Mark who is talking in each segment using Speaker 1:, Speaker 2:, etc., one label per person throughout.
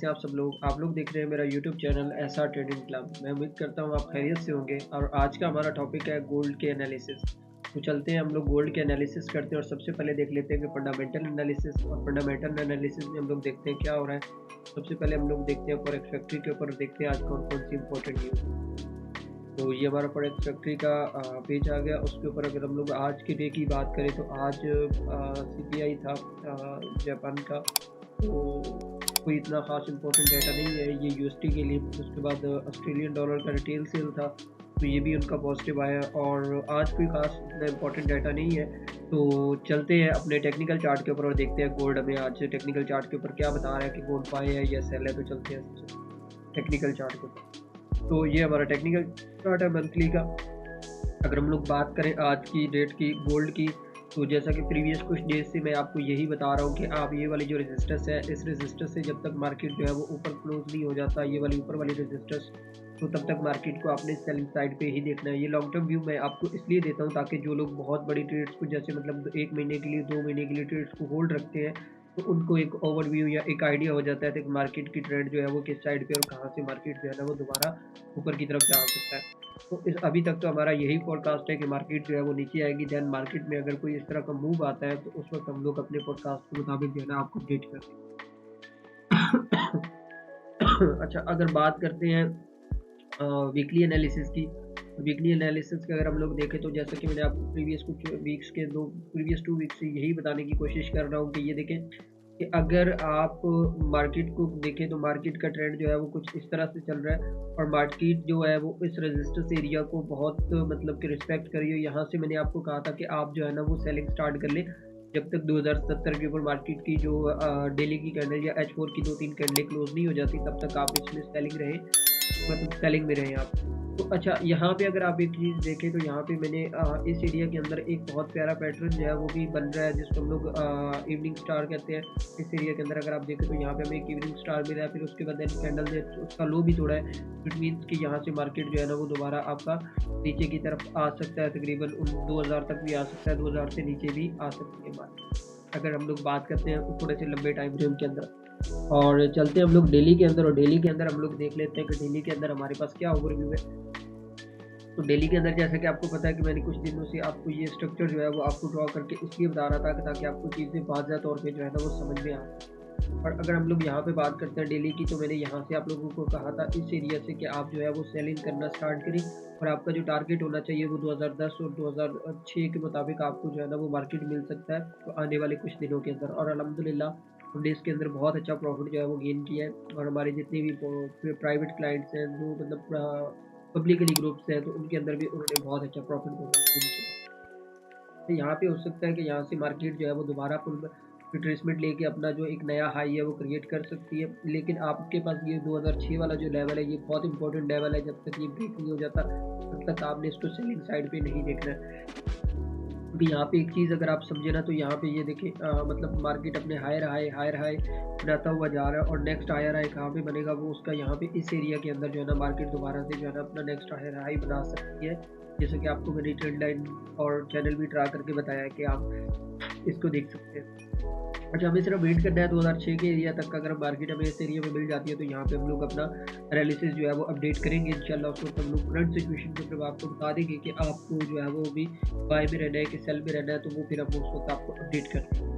Speaker 1: हैं आप सब लोग? आप लोग देख रहे हैं मेरा YouTube channel SR trading club. मैं उम्मीद करता हूँ आप खैरियत से होंगे। और आज का हमारा टॉपिक है गोल्ड के एनालिसिस। तो चलते हैं हम लोग गोल्ड के एनालिसिस करते हैं और सबसे पहले देख लेते हैं कि फंडामेंटल एनालिसिस। और फंडामेंटल एनालिसिस में हम लोग देखते हैं क्या हो रहा है। सबसे पहले हम लोग देखते हैं फॉरेक्स फैक्ट्री के ऊपर, देखते हैं आज कौन कौन सी इंपॉर्टेंट न्यूज़। तो ये हमारा फॉरेक्स फैक्ट्री का पेज आ गया। उसके ऊपर अगर हम लोग आज के डे की बात करें तो आज सीपीआई था जापान का। तो कोई इतना ख़ास इम्पोर्टेंट डाटा नहीं है ये यूएसडी के लिए। उसके बाद ऑस्ट्रेलियन डॉलर का रिटेल सेल था, तो ये भी उनका पॉजिटिव आया। और आज कोई ख़ास इतना इम्पोर्टेंट डाटा नहीं है। तो चलते हैं अपने टेक्निकल चार्ट के ऊपर और देखते हैं गोल्ड हमें आज टेक्निकल चार्ट के ऊपर क्या बता रहा है कि गोल्ड बाय है या सेल है। तो चलते हैं टेक्निकल चार्ट के ऊपर। तो ये हमारा टेक्निकल चार्ट है मंथली का। अगर हम लोग बात करें आज की डेट की गोल्ड की, तो जैसा कि प्रीवियस कुछ डेज से मैं आपको यही बता रहा हूँ कि आप ये वाली जो रेजिस्टेंस है, इस रेजिस्टेंस से जब तक मार्केट जो है वो ऊपर क्लोज नहीं हो जाता, ये वाली ऊपर वाली रेजिस्टेंस, तो तब तक मार्केट को आपने सेलिंग साइड पे ही देखना है। ये लॉन्ग टर्म व्यू मैं आपको इसलिए देता हूँ ताकि जो लोग बहुत बड़ी ट्रेड्स को जैसे मतलब 1 महीने के लिए 2 महीने के लिए ट्रेड्स को होल्ड रखते हैं, तो उनको एक ओवरव्यू या एक आइडिया हो जाता है कि मार्केट की ट्रेंड जो है वो किस साइड पे और कहाँ से मार्केट जो है ना वो दोबारा ऊपर की तरफ जा सकता है। तो इस अभी तक तो हमारा यही फोरकास्ट है कि मार्केट जो है वो नीचे आएगी। देन मार्केट में अगर कोई इस तरह का मूव आता है तो उस वक्त हम लोग अपने फोरकास्ट के मुताबिक जो है ना आपको अपडेट करें। अच्छा, अगर बात करते हैं वीकली एनालिसिस की, वीकली एनालिसिस का अगर हम लोग देखें तो जैसा कि मैंने आपको प्रीवियस कुछ वीक्स के प्रीवियस 2 वीक्स से यही बताने की कोशिश कर रहा हूँ कि ये देखें कि अगर आप मार्केट को देखें तो मार्केट का ट्रेंड जो है वो कुछ इस तरह से चल रहा है। और मार्केट जो है वो इस रेजिस्टेंस एरिया को बहुत मतलब कि रिस्पेक्ट करिए। यहाँ से मैंने आपको कहा था कि आप जो है ना वो सेलिंग स्टार्ट कर लें जब तक 2070 के ऊपर मार्केट की जो डेली की कैंडल या H4 की 2-3 कैंडल क्लोज नहीं हो जाती, तब तक आप इसमें सेलिंग रहें, मतलब सेलिंग में रहें आप। तो अच्छा, यहाँ पे अगर आप एक चीज़ देखें तो यहाँ पे मैंने इस एरिया के अंदर एक बहुत प्यारा पैटर्न जो है वो भी बन रहा है जिसको हम लोग इवनिंग स्टार कहते हैं। इस एरिया के अंदर अगर आप देखें तो यहाँ पे हमें एक इवनिंग स्टार मिला है, फिर उसके बाद देन कैंडल ने उसका लो भी तोड़ा है। इट मीन्स कि यहाँ से मार्केट जो है ना वो दोबारा आपका नीचे की तरफ आ सकता है, तकरीबन 2000 तक भी आ सकता है, 2000 से नीचे भी आ सकती है मार्केट, अगर हम लोग बात करते हैं थोड़े से लंबे टाइम फ्रेम के अंदर। और चलते हैं हम लोग डेली के अंदर, और डेली के अंदर हम लोग देख लेते हैं कि डेली के अंदर हमारे पास क्या ओवरव्यू है। तो डेली के अंदर जैसा कि आपको पता है कि मैंने कुछ दिनों से आपको ये स्ट्रक्चर जो है वो आपको ड्रॉ करके इसलिए बता रहा था कि ताकि आपको चीज़ें वाज़ेह तौर पे जो है ना वो समझ में आ। और अगर हम लोग यहाँ पे बात करते हैं डेली की, तो मैंने यहाँ से आप लोगों को कहा था इस एरिया से कि आप जो है वो सेलिंग करना स्टार्ट करें। और आपका जो टारगेट होना चाहिए वो 2010 और 2006 के मुताबिक आपको जो है ना वो मार्केट मिल सकता है तो आने वाले कुछ दिनों के अंदर। और अल्हम्दुलिल्लाह हमने इसके अंदर बहुत अच्छा प्रॉफिट जो है वो गेन किया है। और हमारे जितने भी प्राइवेट क्लाइंट्स हैं जो मतलब पब्लिकली ग्रुप्स हैं, तो उनके अंदर भी उन्होंने बहुत अच्छा प्रॉफिट गेन किया। तो यहाँ पे हो सकता है कि यहाँ से मार्केट जो है वो दोबारा फुल रिट्रेसमेंट लेके अपना जो एक नया हाई है वो क्रिएट कर सकती है। लेकिन आपके पास ये 2006 वाला जो लेवल है ये बहुत इंपॉर्टेंट लेवल है। जब तक ये ब्रेक नहीं हो जाता तब तक आपने इसको सेलिंग साइड पे नहीं देखना है। क्योंकि यहाँ पे एक चीज़ अगर आप समझे ना, तो यहाँ पे ये देखिए मतलब मार्केट अपने हायर हाई बनाता हुआ जा रहा है। और नेक्स्ट हायर हाई कहाँ पे बनेगा वो उसका यहाँ पे इस एरिया के अंदर जो है ना मार्केट दोबारा से जो है ना अपना नेक्स्ट हायर हाई बना सकती है। जैसे कि आपको मैंने ट्रेंड लाइन और चैनल भी ट्रा करके बताया है कि आप इसको देख सकते हैं। अच्छा, हमें सिर्फ वेट करना है 2006 के एरिया तक का। अगर मार्केट हमें इस एरिया में मिल जाती है तो यहाँ पे हम लोग अपना एनालिसिस जो है वो अपडेट करेंगे इंशाल्लाह। उस वक्त हम लोग करंट सिचुएशन के ऊपर आपको बता देंगे कि आपको जो है वो भी बाय में रहना है कि सेल में रहना है, तो वो फिर हम उस वक्त आपको अपडेट कर देंगे।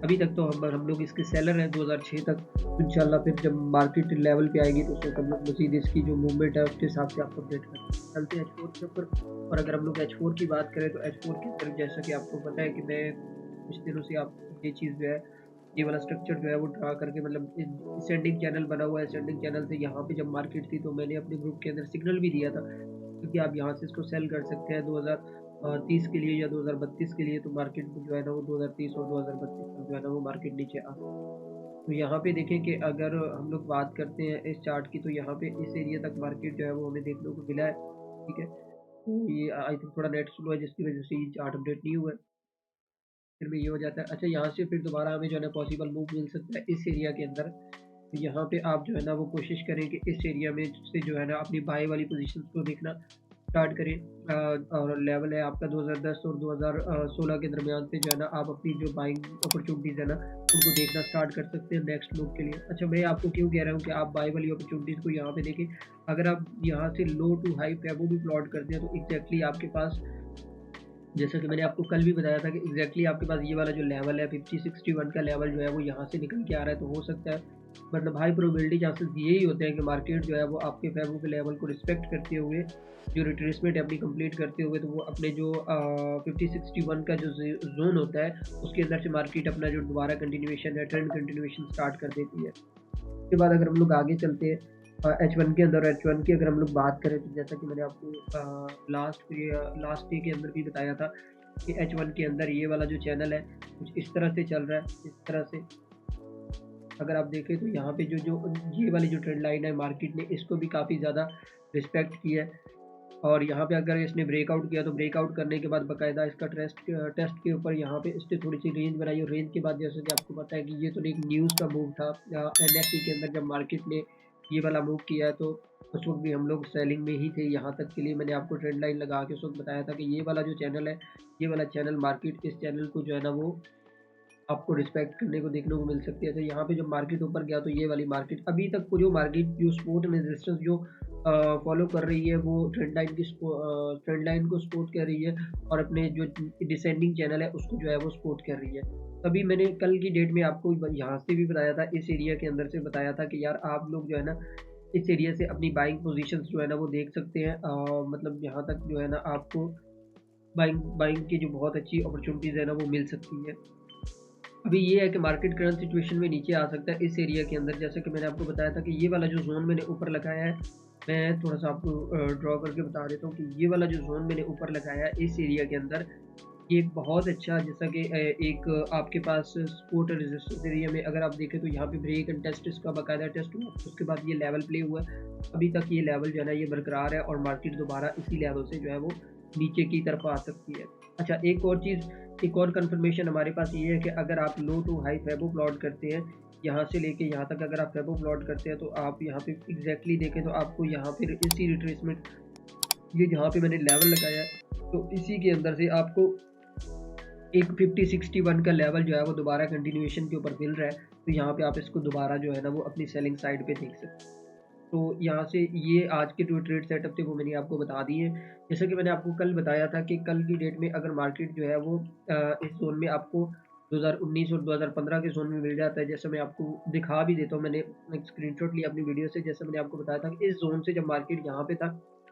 Speaker 1: अभी तक तो हम लोग इसके सेलर हैं 2006 तक। तो इंशाल्लाह फिर जब मार्केट लेवल पे आएगी तो उस वक्त हम लोग मज़ीद इसकी जो मूवमेंट है उसके हिसाब से आपको अपडेट करेंगे। चलते हैं H4 के ऊपर। और अगर हम लोग H4 की बात करें तो H4 के अंदर जैसा कि आपको पता है कि मैं कुछ दिनों से आपको ये चीज़ जो है, ये वाला स्ट्रक्चर जो है वो ड्रा करके मतलब असेंडिंग चैनल बना हुआ है। असेंडिंग चैनल से यहाँ पे जब मार्केट थी तो मैंने अपने ग्रुप के अंदर सिग्नल भी दिया था, क्योंकि आप यहाँ से इसको सेल कर सकते हैं 2030 के लिए या 2032 के लिए। तो मार्केट जो है ना वो 2030 और 2032 तक जो है ना वो मार्केट नीचे आ। तो यहाँ पे देखें कि अगर हम लोग बात करते हैं इस चार्ट की, तो यहाँ पे इस एरिया तक मार्केट जो है वो हमें देखने को मिला है। ठीक है, तो ये आई थिंक थोड़ा नेट स्लो है जिसकी वजह से ये चार्ट अपडेट नहीं हुआ है। फिर भी ये हो जाता है। अच्छा, यहाँ से फिर दोबारा हमें जो है ना पॉसिबल मूव मिल सकता है इस एरिया के अंदर। तो यहाँ पे आप जो है ना वो कोशिश करें कि इस एरिया में से जो है ना अपनी बाय वाली पोजीशंस को देखना। स्टार्ट करें। और लेवल है आपका 2010 और 2016 के दरमियान से जो है ना आप अपनी जो बाइंग अपॉर्चुनिटीज़ है ना उनको देखना स्टार्ट कर सकते हैं नेक्स्ट मूव के लिए। अच्छा, मैं आपको क्यों कह रहा हूँ कि आप बाय वाली अपॉर्चुनिटीज़ को यहाँ पे देखें। अगर आप यहाँ से लो टू हाई फेबो भी प्लॉट करते हैं तो एग्जैक्टली आपके पास, जैसा कि मैंने आपको कल भी बताया था कि एग्जैक्टली आपके पास ये वाला जो लेवल है 50-61 का लेवल जो है वो यहाँ से निकल के आ रहा है। तो हो सकता है, मतलब हाई प्रोबेबिलिटी चांसेस यही होते हैं कि मार्केट जो है वो आपके फेवो के लेवल को रिस्पेक्ट करते हुए जो रिट्रेसमेंट है अपनी कंप्लीट करते हुए, तो वो अपने जो 50-61 का जो जोन होता है उसके अंदर से मार्केट अपना जो दोबारा कंटिन्यूएशन है, ट्रेंड कंटिन्यूएशन स्टार्ट कर देती है। उसके बाद अगर हम लोग आगे चलते हैं H1 के अंदर, H1 की अगर हम लोग बात करें तो जैसा कि मैंने आपको लास्ट डे के अंदर भी बताया था कि H1 के अंदर ये वाला जो चैनल है कुछ इस तरह से चल रहा है। इस तरह से अगर आप देखें तो यहाँ पे जो जो ये वाली जो ट्रेंड लाइन है मार्केट ने इसको भी काफ़ी ज़्यादा रिस्पेक्ट किया है। और यहाँ पे अगर इसने ब्रेकआउट किया तो ब्रेकआउट करने के बाद बाकायदा इसका टेस्ट के ऊपर यहाँ पे इसने थोड़ी सी रेंज बनाई, और रेंज के बाद जैसे कि आपको पता है कि ये तो एक न्यूज़ का मूव था। NSE के अंदर जब मार्केट ने ये वाला मूव किया है तो उस वक्त भी हम लोग सेलिंग में ही थे। यहाँ तक के लिए मैंने आपको ट्रेंड लाइन लगा के उस वक्त बताया था कि ये वाला जो चैनल है, ये वाला चैनल मार्केट इस चैनल को जो है ना वो आपको रिस्पेक्ट करने को देखने को मिल सकती है। तो यहाँ पे जब मार्केट ऊपर गया तो ये वाली मार्केट अभी तक को जो मार्केट जो सपोर्ट एंड रेजिस्टेंस जो फॉलो कर रही है वो ट्रेंड लाइन को सपोर्ट कर रही है, और अपने जो डिसेंडिंग चैनल है उसको जो है वो सपोर्ट कर रही है। तभी मैंने कल की डेट में आपको यहाँ से भी बताया था, इस एरिया के अंदर से बताया था कि यार आप लोग जो है ना इस एरिया से अपनी बाइंग पोजीशंस जो है ना वो देख सकते हैं। मतलब यहाँ तक जो है ना आपको बाइंग बाइंग की जो बहुत अच्छी अपॉर्चुनिटीज़ है ना वो मिल सकती है। अभी ये है कि मार्केट करंट सिचुएशन में नीचे आ सकता है इस एरिया के अंदर। जैसे कि मैंने आपको बताया था कि ये वाला जो ज़ोन मैंने ऊपर लगाया है, मैं थोड़ा-सा आपको ड्रॉ करके बता देता हूँ कि ये वाला जो ज़ोन मैंने ऊपर लगाया है इस एरिया के अंदर, ये एक बहुत अच्छा, जैसा कि एक आपके पास सपोर्ट और रेजिस्टेंस एरिया में अगर आप देखें तो यहाँ पे ब्रेक एंड टेस्ट इसका बाकायदा टेस्ट हुआ, उसके बाद ये लेवल प्ले हुआ है। अभी तक ये लेवल जो है ना ये बरकरार है और मार्केट दोबारा इसी लेवल से जो है वो नीचे की तरफ आ सकती है। अच्छा, एक और कंफर्मेशन हमारे पास ये है कि अगर आप लो टू हाई फेबो प्लॉट करते हैं, यहाँ से लेके यहाँ तक अगर आप फेबो प्लॉट करते हैं तो आप यहाँ पे एग्जैक्टली देखें तो आपको यहाँ पे इसी रिट्रेसमेंट, ये जहाँ पे मैंने लेवल लगाया है तो इसी के अंदर से आपको एक 50-61 का लेवल जो है वो दोबारा कंटिन्यूएशन के ऊपर मिल रहा है। तो यहाँ पे आप इसको दोबारा जो है ना वो अपनी सेलिंग साइड पे देख सकते हैं। तो यहाँ से ये आज के जो ट्रेड सेटअप थे वो मैंने आपको बता दिए। जैसा कि मैंने आपको कल बताया था कि कल की डेट में अगर मार्केट जो है वो इस ज़ोन में आपको 2019 और 2015 के ज़ोन में मिल जाता है। जैसे मैं आपको दिखा भी देता हूँ, मैंने एक स्क्रीनशॉट लिया अपनी वीडियो से। जैसे मैंने आपको बताया था कि इस ज़ोन से जब मार्केट यहाँ पे था,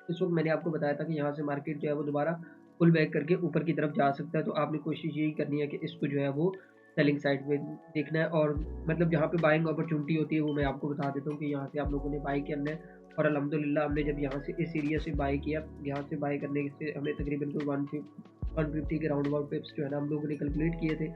Speaker 1: इस वक़्त मैंने आपको बताया था कि यहाँ से मार्केट जो है वो दोबारा पुल बैक करके ऊपर की तरफ जा सकता है। तो आपने कोशिश यही करनी है कि इसको जो है वो सेलिंग साइड में देखना है, और मतलब जहाँ पे बाइंग अपॉर्चुनिटी होती है वो मैं आपको बता देता हूँ कि यहाँ से आप लोगों ने बाई करना है। और अल्हम्दुलिल्लाह हमने जब यहाँ से इस एरिया से बाई किया, यहाँ से बाई करने से हमें तकरीबन कोई 150 के राउंड अबाउट पिप्स जो है ना हम लोगों ने कैलकुलेट किए थे।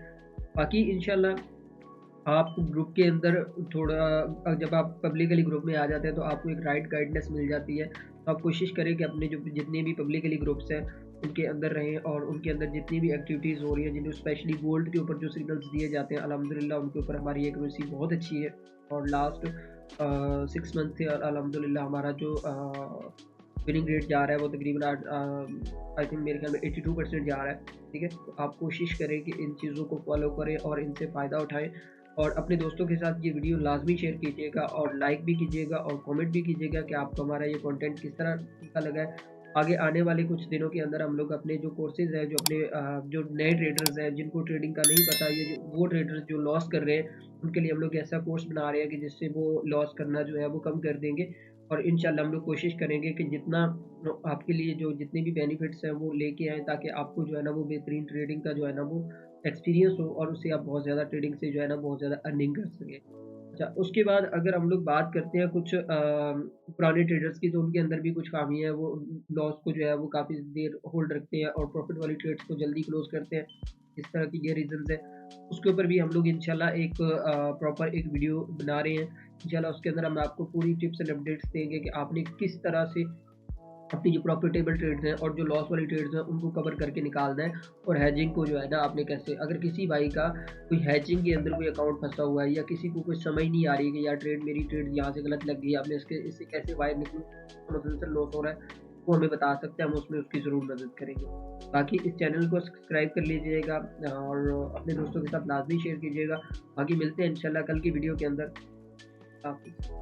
Speaker 1: बाकी इंशाल्लाह आप ग्रुप के अंदर थोड़ा जब आप पब्लिकली ग्रुप में आ जाते हैं तो आपको एक राइट गाइडेंस मिल जाती है। तो आप कोशिश करें कि अपने जो जितने भी पब्लिकली ग्रुप्स हैं उनके अंदर रहें, और उनके अंदर जितनी भी एक्टिविटीज़ हो रही हैं, जिन्हें स्पेशली गोल्ड के ऊपर जो सिग्नल्स दिए जाते हैं, अल्हम्दुलिल्लाह उनके ऊपर हमारी एक्यूरेसी बहुत अच्छी है। और लास्ट 6 मंथ से अल्हम्दुलिल्लाह हमारा जो विनिंग रेट जा रहा है वो तकरीबन आई थिंक मेरे ख्याल में 82% जा रहा है। ठीक है, तो आप कोशिश करें कि इन चीज़ों को फॉलो करें और इनसे फ़ायदा उठाएं, और अपने दोस्तों के साथ ये वीडियो लाजमी शेयर कीजिएगा, और लाइक भी कीजिएगा और कमेंट भी कीजिएगा कि आपको हमारा ये कंटेंट किस तरह का लगा है। आगे आने वाले कुछ दिनों के अंदर हम लोग अपने जो कोर्सेज़ हैं, जो अपने जो नए ट्रेडर्स हैं जिनको ट्रेडिंग का नहीं पता, ये जो वो ट्रेडर्स जो लॉस कर रहे हैं उनके लिए हम लोग ऐसा कोर्स बना रहे हैं कि जिससे वो लॉस करना जो है वो कम कर देंगे। और इंशाल्लाह हम लोग कोशिश करेंगे कि जितना आपके लिए जो जितने भी बेनिफिट्स हैं वो लेके आएँ, ताकि आपको जो है ना वो बेहतरीन ट्रेडिंग का जो है ना वो एक्सपीरियंस हो, और उससे आप बहुत ज़्यादा ट्रेडिंग से जो है ना बहुत ज़्यादा अर्निंग कर सकें। अच्छा, उसके बाद अगर हम लोग बात करते हैं कुछ पुराने ट्रेडर्स की, तो उनके अंदर भी कुछ खामियाँ हैं। वो लॉस को जो है वो काफ़ी देर होल्ड रखते हैं और प्रॉफिट वाली ट्रेड्स को जल्दी क्लोज़ करते हैं। इस तरह की ये रीज़न्स हैं। उसके ऊपर भी हम लोग इंशाल्लाह एक प्रॉपर एक वीडियो बना रहे हैं। इंशाल्लाह उसके अंदर हम आपको पूरी टिप्स एंड अपडेट्स देंगे कि आपने किस तरह से अपनी जो प्रॉफिटेबल ट्रेड्स हैं और जो लॉस वाली ट्रेड्स हैं उनको कवर करके निकालना है, और हैजिंग को जो है ना आपने कैसे, अगर किसी भाई का कोई हैजिंग के अंदर कोई अकाउंट फंसा हुआ है, या किसी को कोई समझ नहीं आ रही है कि यार मेरी ट्रेड यहाँ से गलत लग गई है, आपने इससे कैसे बाहर निकलूँ, मुसलसल लॉस हो रहा है, वो हमें बता सकता है, हम उसमें उसकी ज़रूर मदद करेंगे। बाकी इस चैनल को सब्सक्राइब कर लीजिएगा और अपने दोस्तों के साथ लाज़मी शेयर कीजिएगा। बाकी मिलते हैं इंशाल्लाह कल की वीडियो के अंदर। हाफ़िज़।